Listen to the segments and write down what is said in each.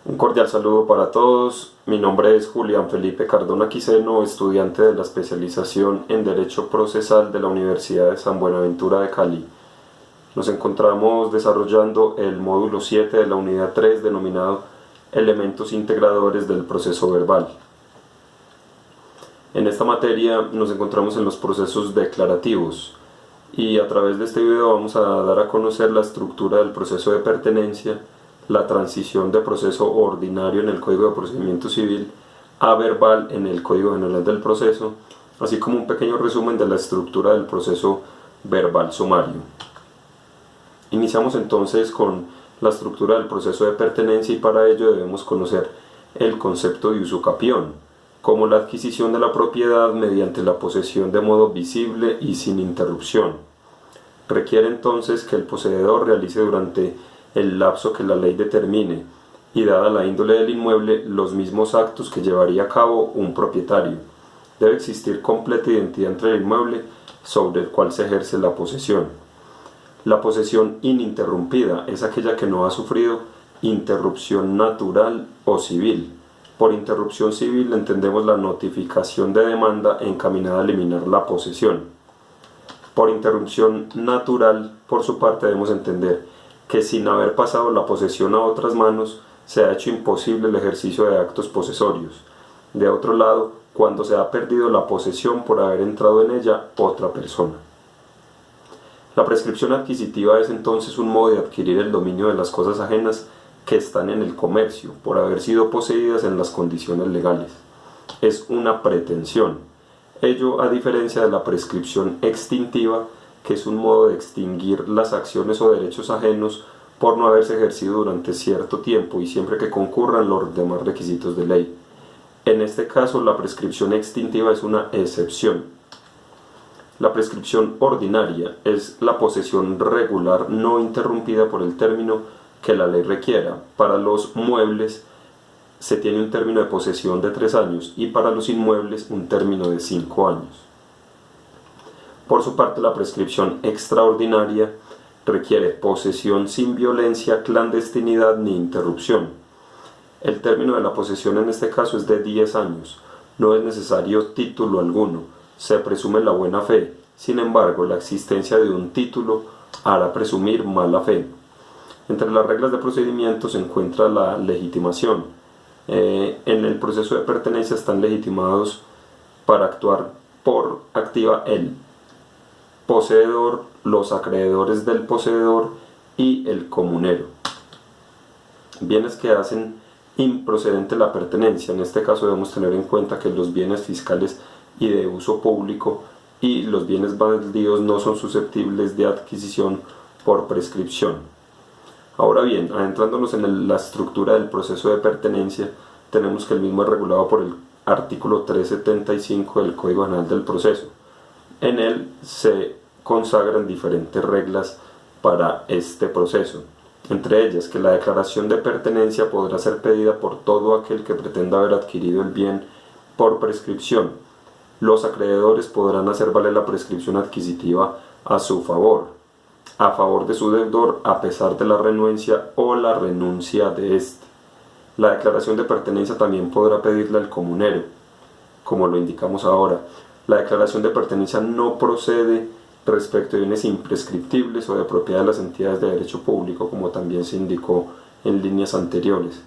Un cordial saludo para todos. Mi nombre es Julián Felipe Cardona Quiseno, estudiante de la especialización en Derecho Procesal de la Universidad de San Buenaventura de Cali. Nos encontramos desarrollando el módulo 7 de la unidad 3 denominado Elementos integradores del proceso verbal. En esta materia nos encontramos en los procesos declarativos y a través de este video vamos a dar a conocer la estructura del proceso de pertenencia, la transición de proceso ordinario en el Código de Procedimiento Civil a verbal en el Código General del Proceso, así como un pequeño resumen de la estructura del proceso verbal sumario. Iniciamos entonces con la estructura del proceso de pertenencia y para ello debemos conocer el concepto de usucapión, como la adquisición de la propiedad mediante la posesión de modo visible y sin interrupción. Requiere entonces que el poseedor realice durante el lapso que la ley determine y dada la índole del inmueble los mismos actos que llevaría a cabo un propietario. Debe existir completa identidad entre el inmueble sobre el cual se ejerce la posesión. La posesión ininterrumpida es aquella que no ha sufrido interrupción natural o civil. Por interrupción civil entendemos la notificación de demanda encaminada a eliminar la posesión. Por interrupción natural, por su parte, debemos entender que sin haber pasado la posesión a otras manos, se ha hecho imposible el ejercicio de actos posesorios. De otro lado, cuando se ha perdido la posesión por haber entrado en ella otra persona. La prescripción adquisitiva es entonces un modo de adquirir el dominio de las cosas ajenas que están en el comercio, por haber sido poseídas en las condiciones legales. Es una pretensión. Ello a diferencia de la prescripción extintiva, que es un modo de extinguir las acciones o derechos ajenos por no haberse ejercido durante cierto tiempo y siempre que concurran los demás requisitos de ley. En este caso, la prescripción extintiva es una excepción. La prescripción ordinaria es la posesión regular no interrumpida por el término que la ley requiera. Para los muebles se tiene un término de posesión de 3 años y para los inmuebles un término de 5 años. Por su parte, la prescripción extraordinaria requiere posesión sin violencia, clandestinidad ni interrupción. El término de la posesión en este caso es de 10 años. No es necesario título alguno, se presume la buena fe. Sin embargo, la existencia de un título hará presumir mala fe. Entre las reglas de procedimiento se encuentra la legitimación. En el proceso de pertenencia están legitimados para actuar por activa el poseedor, los acreedores del poseedor y el comunero. Bienes que hacen improcedente la pertenencia. En este caso debemos tener en cuenta que los bienes fiscales y de uso público y los bienes baldíos no son susceptibles de adquisición por prescripción. Ahora bien, adentrándonos en la estructura del proceso de pertenencia, tenemos que el mismo es regulado por el artículo 375 del Código General del Proceso. En él se consagran diferentes reglas para este proceso, entre ellas que la declaración de pertenencia podrá ser pedida por todo aquel que pretenda haber adquirido el bien por prescripción. Los acreedores podrán hacer valer la prescripción adquisitiva a su favor de su deudor a pesar de la renuencia o la renuncia de éste. La declaración de pertenencia también podrá pedirla el comunero, como lo indicamos ahora. La declaración de pertenencia no procede respecto de bienes imprescriptibles o de propiedad de las entidades de derecho público, como también se indicó en líneas anteriores.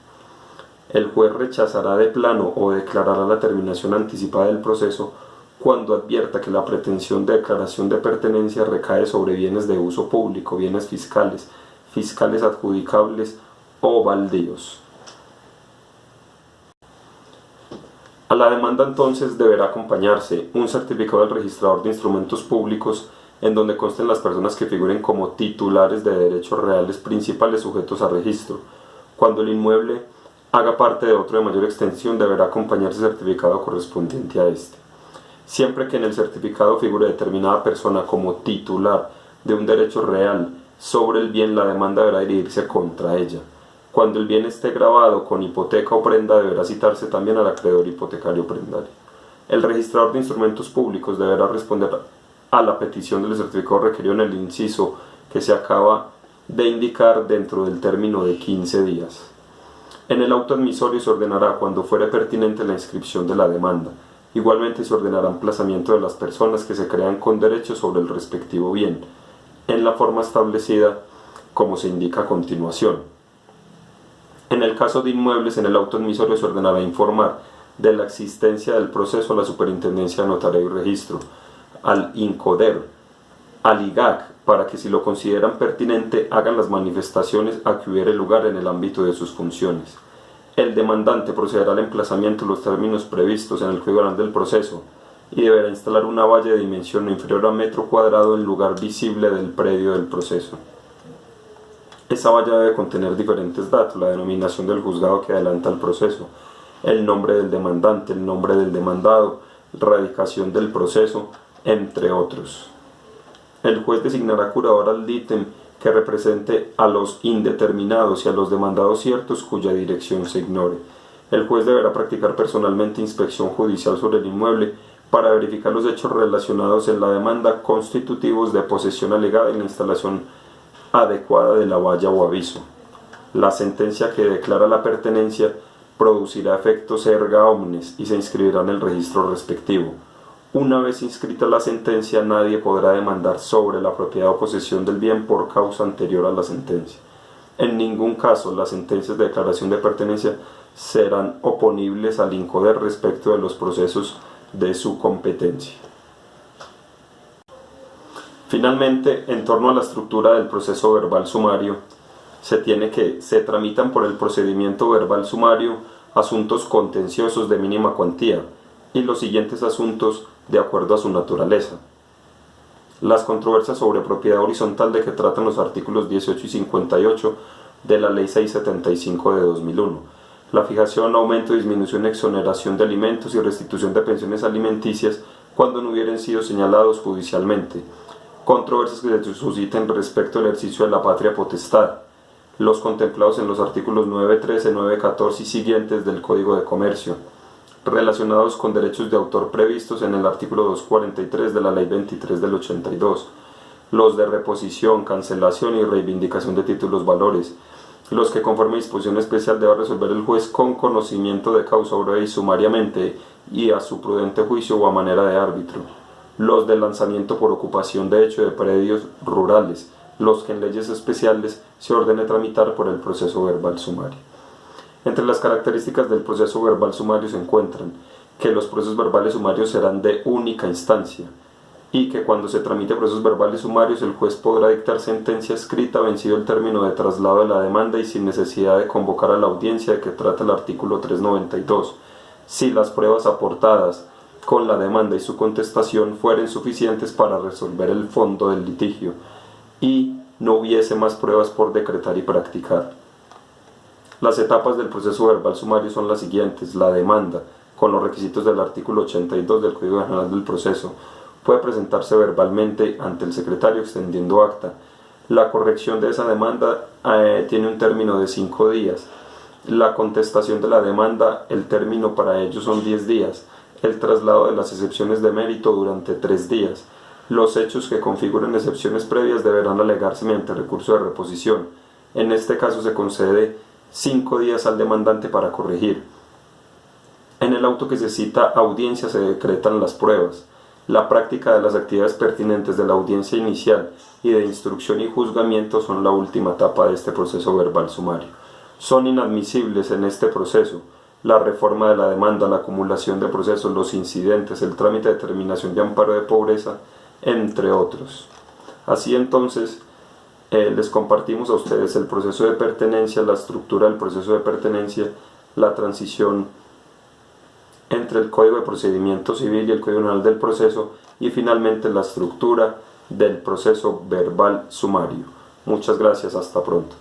El juez rechazará de plano o declarará la terminación anticipada del proceso cuando advierta que la pretensión de declaración de pertenencia recae sobre bienes de uso público, bienes fiscales, fiscales adjudicables o baldíos. A la demanda entonces deberá acompañarse un certificado del registrador de instrumentos públicos en donde consten las personas que figuren como titulares de derechos reales principales sujetos a registro. Cuando el inmueble haga parte de otro de mayor extensión deberá acompañarse el certificado correspondiente a este. Siempre que en el certificado figure determinada persona como titular de un derecho real sobre el bien, la demanda deberá dirigirse contra ella. Cuando el bien esté grabado con hipoteca o prenda, deberá citarse también al acreedor hipotecario prendario. El registrador de instrumentos públicos deberá responder a la petición del certificado requerido en el inciso que se acaba de indicar dentro del término de 15 días. En el auto admisorio se ordenará cuando fuere pertinente la inscripción de la demanda. Igualmente se ordenará emplazamiento de las personas que se crean con derecho sobre el respectivo bien, en la forma establecida como se indica a continuación. En el caso de inmuebles, en el auto admisorio se ordenará informar de la existencia del proceso a la Superintendencia de Notario y Registro, al INCODER, al IGAC, para que si lo consideran pertinente hagan las manifestaciones a que hubiere lugar en el ámbito de sus funciones. El demandante procederá al emplazamiento en los términos previstos en el Código Penal del Proceso y deberá instalar una valla de dimensión no inferior a metro cuadrado en lugar visible del predio del proceso. Esa valla debe contener diferentes datos: la denominación del juzgado que adelanta el proceso, el nombre del demandante, el nombre del demandado, radicación del proceso, entre otros. El juez designará curador ad litem que represente a los indeterminados y a los demandados ciertos cuya dirección se ignore. El juez deberá practicar personalmente inspección judicial sobre el inmueble para verificar los hechos relacionados en la demanda constitutivos de posesión alegada y la instalación adecuada de la valla o aviso. La sentencia que declara la pertenencia producirá efectos erga omnes y se inscribirá en el registro respectivo. Una vez inscrita la sentencia, nadie podrá demandar sobre la propiedad o posesión del bien por causa anterior a la sentencia. En ningún caso las sentencias de declaración de pertenencia serán oponibles al INCODER respecto de los procesos de su competencia. Finalmente, en torno a la estructura del proceso verbal sumario, se tramitan por el procedimiento verbal sumario asuntos contenciosos de mínima cuantía y los siguientes asuntos de acuerdo a su naturaleza. Las controversias sobre propiedad horizontal de que tratan los artículos 18 y 58 de la Ley 675 de 2001. La fijación, aumento, disminución, exoneración de alimentos y restitución de pensiones alimenticias cuando no hubieran sido señalados judicialmente. Controversias que se susciten respecto al ejercicio de la patria potestad, los contemplados en los artículos 9.13, 9.14 y siguientes del Código de Comercio, relacionados con derechos de autor previstos en el artículo 243 de la Ley 23 del 82, los de reposición, cancelación y reivindicación de títulos valores, los que conforme disposición especial deba resolver el juez con conocimiento de causa breve y sumariamente y a su prudente juicio o a manera de árbitro, los del lanzamiento por ocupación de hecho de predios rurales, los que en leyes especiales se ordene tramitar por el proceso verbal sumario. Entre las características del proceso verbal sumario se encuentran que los procesos verbales sumarios serán de única instancia y que cuando se tramite procesos verbales sumarios el juez podrá dictar sentencia escrita vencido el término de traslado de la demanda y sin necesidad de convocar a la audiencia de que trata el artículo 392, si las pruebas aportadas con la demanda y su contestación fueren suficientes para resolver el fondo del litigio y no hubiese más pruebas por decretar y practicar. Las etapas del proceso verbal sumario son las siguientes: la demanda, con los requisitos del artículo 82 del Código General del Proceso, puede presentarse verbalmente ante el secretario extendiendo acta. La corrección de esa demanda tiene un término de 5 días. La contestación de la demanda, el término para ello son 10 días. El traslado de las excepciones de mérito durante 3 días. Los hechos que configuren excepciones previas deberán alegarse mediante recurso de reposición. En este caso se concede 5 días al demandante para corregir. En el auto que se cita audiencia se decretan las pruebas. La práctica de las actividades pertinentes de la audiencia inicial y de instrucción y juzgamiento son la última etapa de este proceso verbal sumario. Son inadmisibles en este proceso la reforma de la demanda, la acumulación de procesos, los incidentes, el trámite de determinación de amparo de pobreza, entre otros. Así entonces, les compartimos a ustedes el proceso de pertenencia, la estructura del proceso de pertenencia, la transición entre el Código de Procedimiento Civil y el Código Penal del Proceso y finalmente la estructura del proceso verbal sumario. Muchas gracias, hasta pronto.